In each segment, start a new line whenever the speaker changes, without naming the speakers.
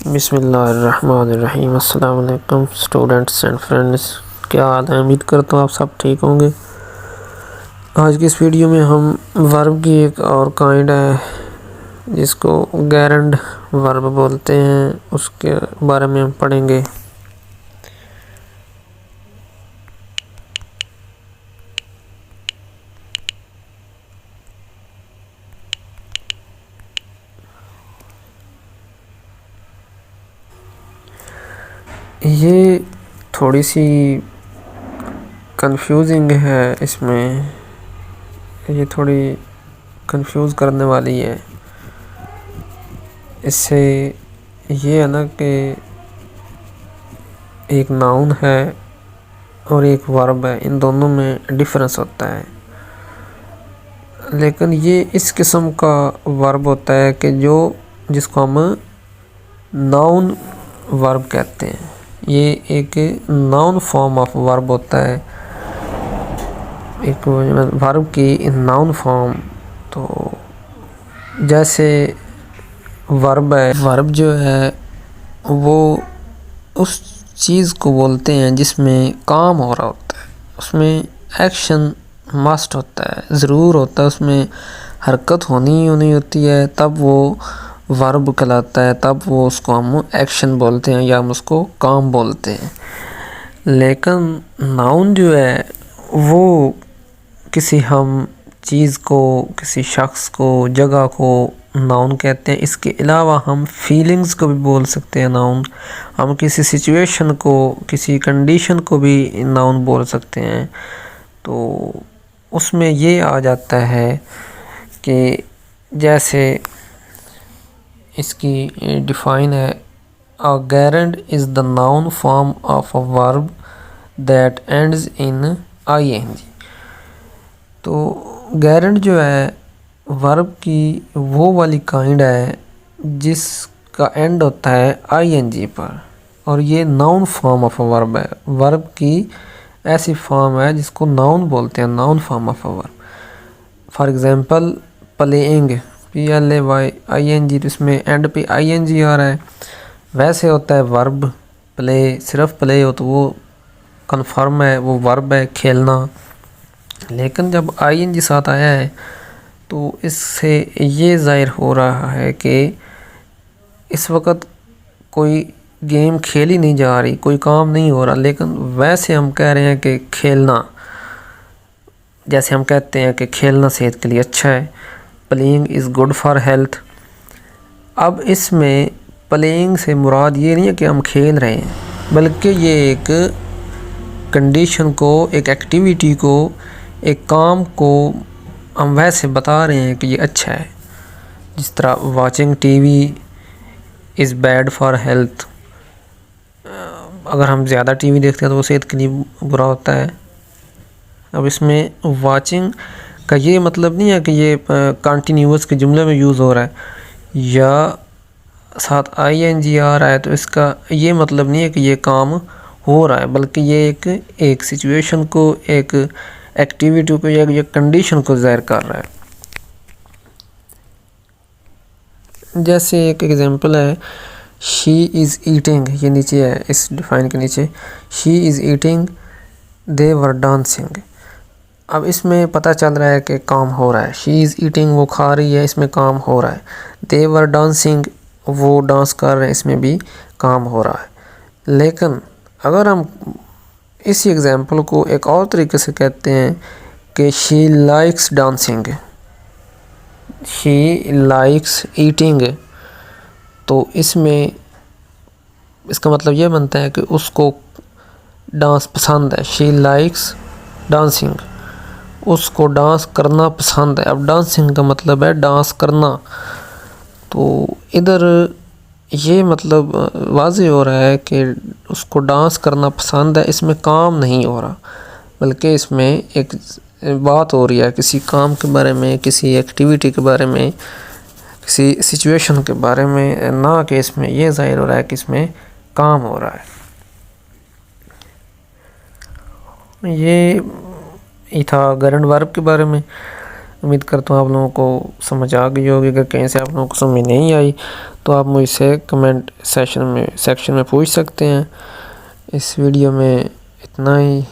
बिस्मिल्लाहिर्रहमानिर्रहीम। अस्सलाम वालेकुम स्टूडेंट्स एंड फ्रेंड्स, क्या हाल है? उम्मीद करता हूँ आप सब ठीक होंगे। आज की इस वीडियो में हम वर्ब की एक और काइंड है जिसको गैरेंड वर्ब बोलते हैं, उसके बारे में हम पढ़ेंगे। ये थोड़ी सी कंफ्यूजिंग है, इसमें ये थोड़ी कंफ्यूज करने वाली है। इससे ये है ना कि एक नाउन है और एक वर्ब है, इन दोनों में डिफरेंस होता है। लेकिन ये इस किस्म का वर्ब होता है कि जिसको हम नाउन वर्ब कहते हैं। ये एक नाउन फॉर्म ऑफ वर्ब होता है, एक वर्ब की नाउन फॉर्म। तो जैसे वर्ब है, वर्ब जो है वो उस चीज़ को बोलते हैं जिसमें काम हो रहा होता है, उसमें एक्शन मस्ट होता है, ज़रूर होता है, उसमें हरकत होनी ही होनी होती है, तब वो वर्ब कहलाता है, तब वो उसको हम एक्शन बोलते हैं या हम उसको काम बोलते हैं। लेकिन नाउन जो है वो किसी हम चीज़ को, किसी शख्स को, जगह को नाउन कहते हैं। इसके अलावा हम फीलिंग्स को भी बोल सकते हैं नाउन। हम किसी सिचुएशन को, किसी कंडीशन को भी नाउन बोल सकते हैं। तो उसमें ये आ जाता है कि जैसे इसकी डिफ़ाइन है, a gerund is the noun form of a verb that ends in ing। तो गैरेंड जो है वर्ब की वो वाली काइंड है जिसका एंड होता है ing पर, और ये noun form of a verb है। वर्ब की ऐसी फॉर्म है जिसको नाउन बोलते हैं, noun form of a verb. For example playing, PLAYING, तो इसमें एंड पे ing आ रहा है। वैसे होता है वर्ब प्ले, सिर्फ प्ले हो तो वो कन्फर्म है, वो वर्ब है, खेलना। लेकिन जब ing साथ आया है तो इससे ये ज़ाहिर हो रहा है कि इस वक्त कोई गेम खेली नहीं जा रही, कोई काम नहीं हो रहा, लेकिन वैसे हम कह रहे हैं कि खेलना, जैसे हम कहते हैं कि खेलना सेहत के लिए अच्छा है, playing is good for health. अब इसमें प्लेइंग से मुराद ये नहीं है कि हम खेल रहे हैं, बल्कि ये एक कंडीशन को, एक एक्टिविटी को, एक काम को हम वैसे बता रहे हैं कि ये अच्छा है। जिस तरह watching TV is bad for health, अगर हम ज़्यादा टीवी देखते हैं तो वो सेहत के लिए बुरा होता है। अब इसमें वाचिंग का ये मतलब नहीं है कि ये कंटिन्यूअस के जुमले में यूज़ हो रहा है या साथ ing आ रहा है, तो इसका ये मतलब नहीं है कि ये काम हो रहा है, बल्कि ये एक सिचुएशन को, एक एक्टिविटी को या एक कंडीशन को ज़ाहिर कर रहा है। जैसे एक एग्जांपल है, शी इज़ ईटिंग, ये नीचे है इस डिफाइन के नीचे, she is eating they were dancing. अब इसमें पता चल रहा है कि काम हो रहा है। शी इज़ ईटिंग, वो खा रही है, इसमें काम हो रहा है। दे वर डांसिंग, वो डांस कर रहे हैं, इसमें भी काम हो रहा है। लेकिन अगर हम इसी एग्जांपल को एक और तरीके से कहते हैं कि she likes dancing, she likes eating, तो इसमें इसका मतलब ये बनता है कि उसको डांस पसंद है। शी लाइक्स डांसिंग, उसको डांस करना पसंद है। अब डांसिंग का मतलब है डांस करना, तो इधर ये मतलब वाज़ेह हो रहा है कि उसको डांस करना पसंद है, इसमें काम नहीं हो रहा, बल्कि इसमें एक बात हो रही है किसी काम के बारे में, किसी एक्टिविटी के बारे में, किसी सिचुएशन के बारे में, ना कि इसमें ये ज़ाहिर हो रहा है कि इसमें काम हो रहा है। ये था गैरेंड वर्ब के बारे में। उम्मीद करता हूँ आप लोगों को समझ आ गई होगी। अगर कहीं से आप लोगों को समझ नहीं आई तो आप मुझसे कमेंट सेक्शन में पूछ सकते हैं। इस वीडियो में इतना ही।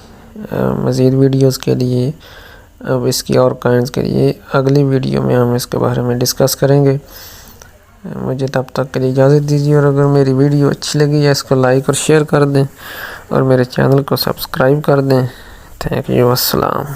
मज़ीद वीडियोस के लिए, अब इसकी और काइंड्स के लिए अगली वीडियो में हम इसके बारे में डिस्कस करेंगे। मुझे तब तक के लिए इजाज़त दीजिए, और अगर मेरी वीडियो अच्छी लगी है इसको लाइक और शेयर कर दें और मेरे चैनल को सब्सक्राइब कर दें। Thank you. अस्सलाम।